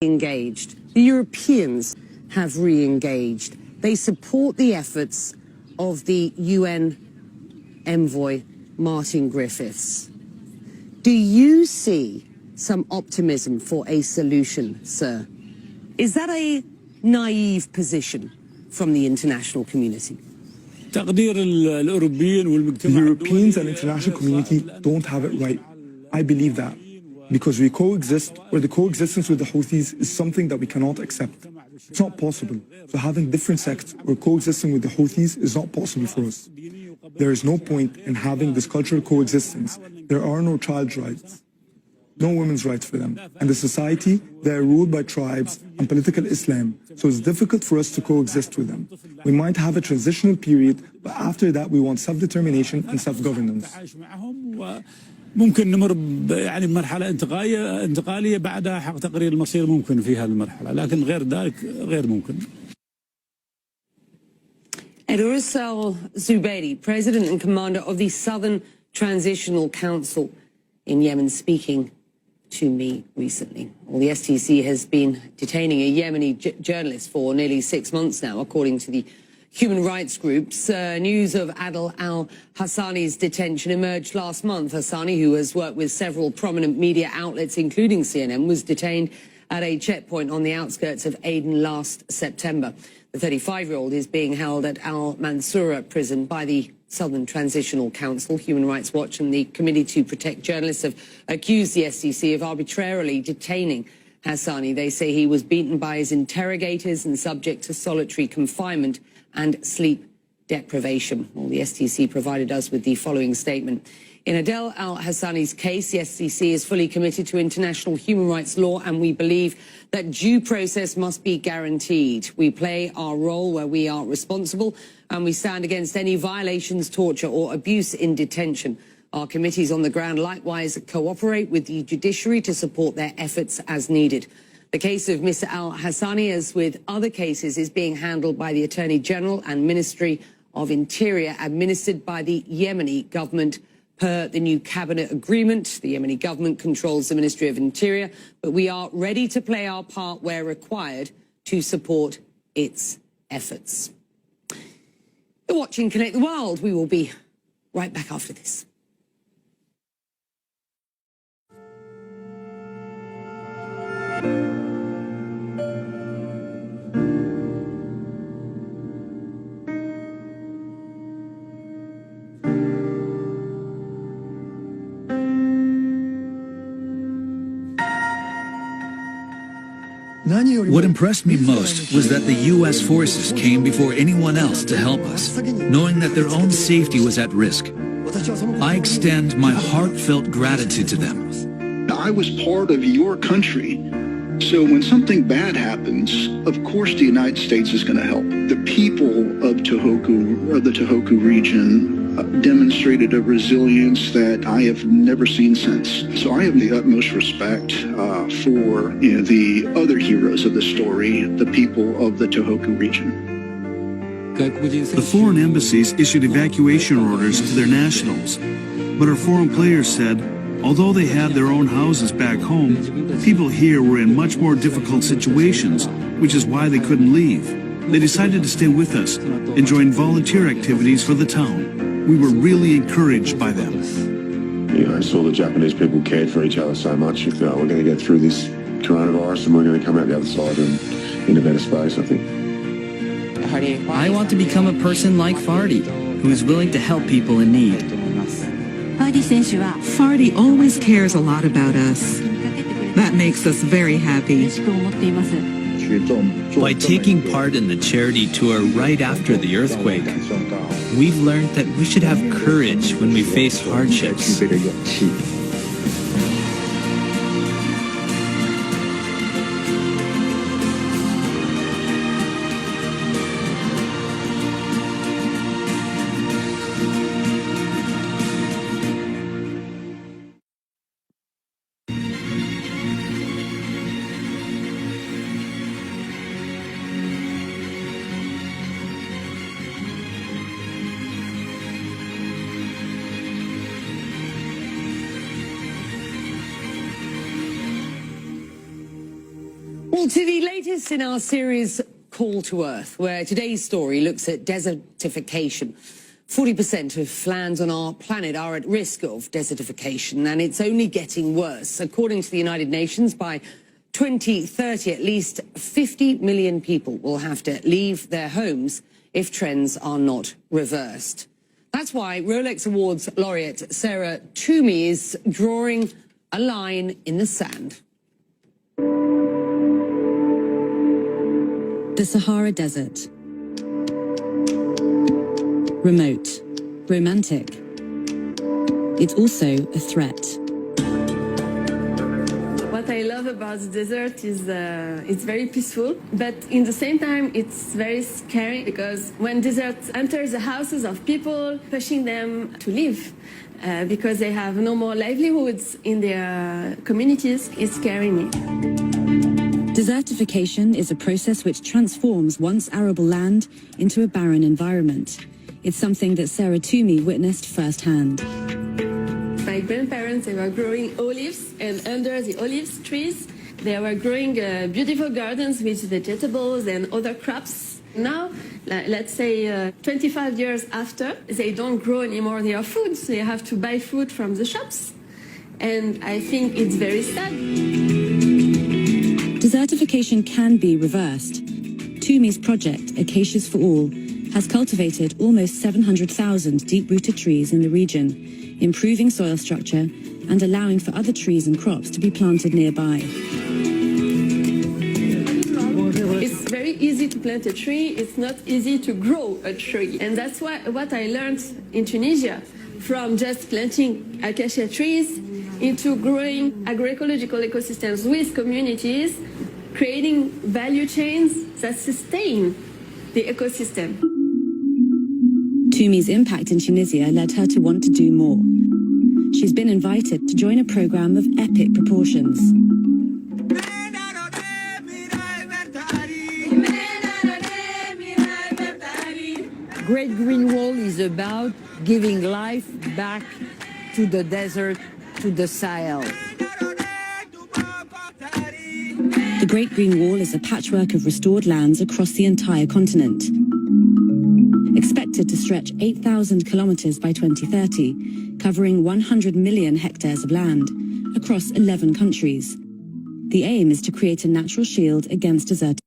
engaged. The Europeans have re-engaged. They support the efforts of the UN envoy Martin Griffiths. Do you see some optimism for a solution, sir? Is that a naive position from the international community? The Europeans and international community don't have it right. I believe that. Because we coexist, or the coexistence with the Houthis is something that we cannot accept. It's not possible. So having different sects or coexisting with the Houthis is not possible for us. There is no point in having this cultural coexistence. There are no child's rights, no women's rights for them. And the society, they are ruled by tribes and political Islam. So it's difficult for us to coexist with them. We might have a transitional period, but after that we want self-determination and self-governance. ممكن نمر يعني بمرحلة انتقالية بعدها حق تقرير المصير ممكن في هذه المرحلة، لكن غير ذلك غير ممكن. عيدروس الز بيدي, President and Commander of the Southern Transitional Council in Yemen, speaking to me recently. Well, the STC has been detaining a Yemeni journalist for nearly 6 months now, according to the human rights groups. News of Adel al-Hassani's detention emerged last month. Hassani, who has worked with several prominent media outlets, including CNN, was detained at a checkpoint on the outskirts of Aden last September. The 35-year-old is being held at Al-Mansoura prison by the Southern Transitional Council. Human Rights Watch and the Committee to Protect Journalists have accused the STC of arbitrarily detaining Hassani. They say he was beaten by his interrogators and subject to solitary confinement and sleep deprivation. Well, the STC provided us with the following statement. In Adel al-Hassani's case, the STC is fully committed to international human rights law, and we believe that due process must be guaranteed. We play our role where we are responsible, and we stand against any violations, torture or abuse in detention. Our committees on the ground likewise cooperate with the judiciary to support their efforts as needed. The case of Mr. al-Hassani, as with other cases, is being handled by the Attorney General and Ministry of Interior, administered by the Yemeni government per the new cabinet agreement. The Yemeni government controls the Ministry of Interior, but we are ready to play our part where required to support its efforts. You're watching Connect the World. We will be right back after this. What impressed me most was that the U.S. forces came before anyone else to help us, knowing that their own safety was at risk. I extend my heartfelt gratitude to them. I was part of your country, so when something bad happens, of course the United States is going to help. The people of the Tohoku region demonstrated a resilience that I have never seen since. So I have the utmost respect for the other heroes of the story, the people of the Tohoku region. The foreign embassies issued evacuation orders to their nationals, but our foreign players said, although they had their own houses back home, people here were in much more difficult situations, which is why they couldn't leave. They decided to stay with us and join volunteer activities for the town. We were really encouraged by them. You know, I saw the Japanese people cared for each other so much. We're going to get through this coronavirus and we're going to come out the other side in a better space, I think. I want to become a person like Fardi, who is willing to help people in need. Fardi always cares a lot about us. That makes us very happy. By taking part in the charity tour right after the earthquake, we've learned that we should have courage when we face hardships. Well, to the latest in our series Call to Earth, where today's story looks at desertification. 40% of lands on our planet are at risk of desertification, and it's only getting worse. According to the United Nations, by 2030, at least 50 million people will have to leave their homes if trends are not reversed. That's why Rolex Awards laureate Sarah Toomey is drawing a line in the sand. The Sahara Desert. Remote, romantic. It's also a threat. What I love about the desert is it's very peaceful, but in the same time it's very scary, because when desert enters the houses of people, pushing them to leave because they have no more livelihoods in their communities, is scaring me. Desertification is a process which transforms once arable land into a barren environment. It's something that Sarah Toomey witnessed firsthand. My grandparents, they were growing olives, and under the olive trees, they were growing beautiful gardens with vegetables and other crops. Now, let's say 25 years after, they don't grow anymore their food. They have to buy food from the shops. And I think it's very sad. Desertification can be reversed. Toomey's project, Acacias for All, has cultivated almost 700,000 deep-rooted trees in the region, improving soil structure and allowing for other trees and crops to be planted nearby. It's very easy to plant a tree. It's not easy to grow a tree. And that's what I learned in Tunisia, from just planting acacia trees into growing agroecological ecosystems with communities, creating value chains that sustain the ecosystem. Toomey's impact in Tunisia led her to want to do more. She's been invited to join a program of epic proportions. Great Green Wall is about giving life back to the desert, to the Sahel. The Great Green Wall is a patchwork of restored lands across the entire continent. Expected to stretch 8,000 kilometers by 2030, covering 100 million hectares of land across 11 countries. The aim is to create a natural shield against desertification.